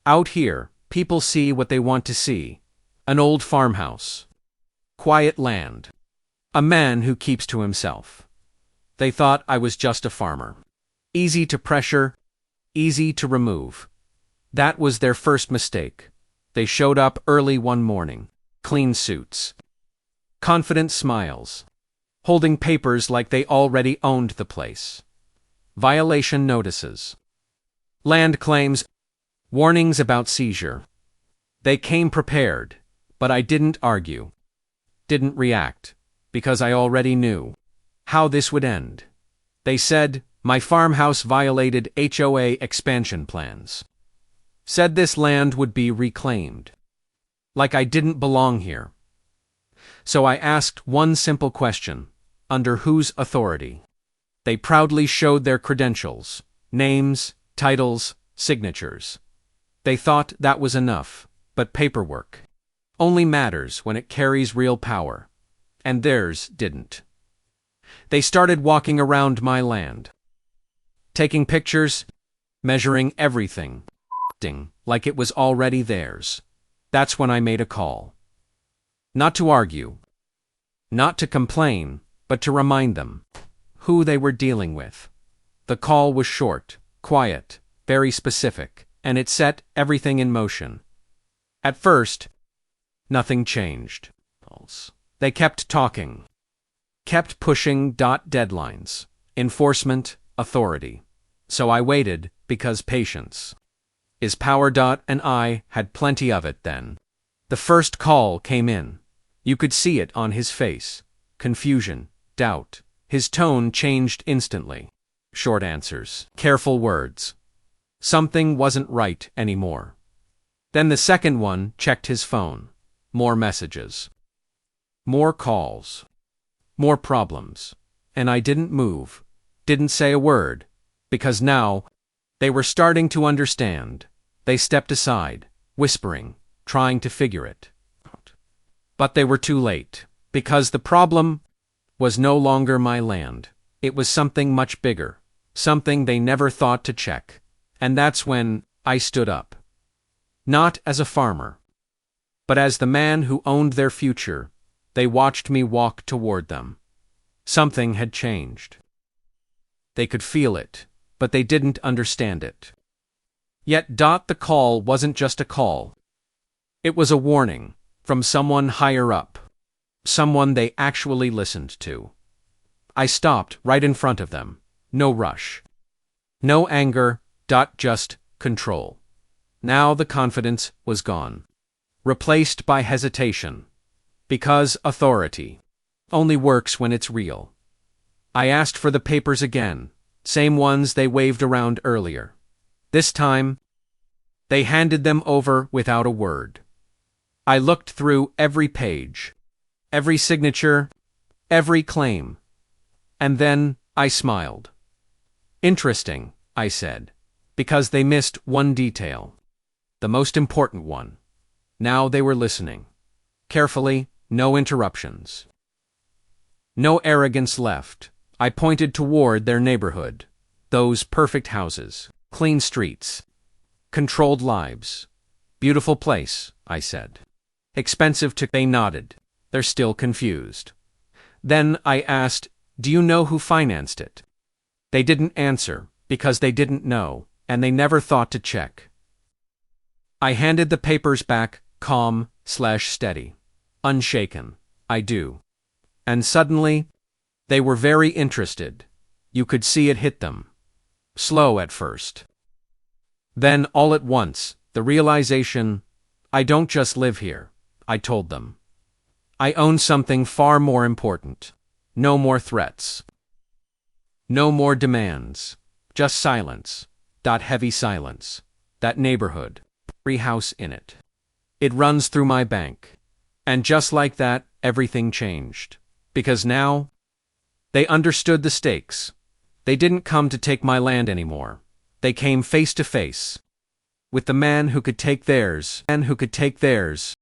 Out here, people see what they want to see. An old farmhouse. Quiet land. A man who keeps to himself. They thought I was just a farmer. Easy to pressure, easy to remove. That was their first mistake. They showed up early one morning. Clean suits. Confident smiles. Holding papers like they already owned the place. Violation notices. Land claims. Warnings about seizure. They came prepared, but I didn't argue. Didn't react, because I already knew how this would end. They said my farmhouse violated HOA expansion plans. Said this land would be reclaimed. Like I didn't belong here. So I asked one simple question: under whose authority? They proudly showed their credentials, names, titles, signatures. They thought that was enough, but paperwork only matters when it carries real power, and theirs didn't. They started walking around my land, taking pictures, measuring everything, acting like it was already theirs. That's when I made a call. Not to argue, not to complain, but to remind them who they were dealing with. The call was short, quiet, very specific, and it set everything in motion. At first, nothing changed. They kept talking, kept pushing deadlines, enforcement, authority. So I waited, because patience is power. And I had plenty of it then. The first call came in. You could see it on his face. Confusion, doubt. His tone changed instantly. Short answers, careful words. Something wasn't right anymore. Then the second one checked his phone. More messages. More calls. More problems. And I didn't move, didn't say a word, because now they were starting to understand. They stepped aside, whispering, trying to figure it out. But they were too late, because the problem was no longer my land. It was something much bigger, something they never thought to check. And that's when I stood up. Not as a farmer, but as the man who owned their future. They watched me walk toward them. Something had changed. They could feel it, but they didn't understand it. Yet the call wasn't just a call. It was a warning from someone higher up, someone they actually listened to. I stopped right in front of them. No rush. No anger, just control. Now the confidence was gone, replaced by hesitation. Because authority only works when it's real. I asked for the papers again, same ones they waved around earlier. This time, they handed them over without a word. I looked through every page, every signature, every claim. And then I smiled. Interesting, I said, because they missed one detail. The most important one. Now they were listening. Carefully, no interruptions. No arrogance left. I pointed toward their neighborhood. Those perfect houses, clean streets, controlled lives. Beautiful place, I said. Expensive to. They nodded. They're still confused. Then I asked, do you know who financed it? They didn't answer, because they didn't know, and they never thought to check. I handed the papers back, calm/steady. Unshaken. I do. And suddenly, they were very interested. You could see it hit them. Slow at first. Then, all at once, the realization, I don't just live here, I told them. I own something far more important. No more threats. No more demands. Just silence. That heavy silence. That neighborhood. Every house in it. It runs through my bank. And just like that, everything changed. Because now, they understood the stakes. They didn't come to take my land anymore. They came face to face with the man who could take theirs, and who could take theirs.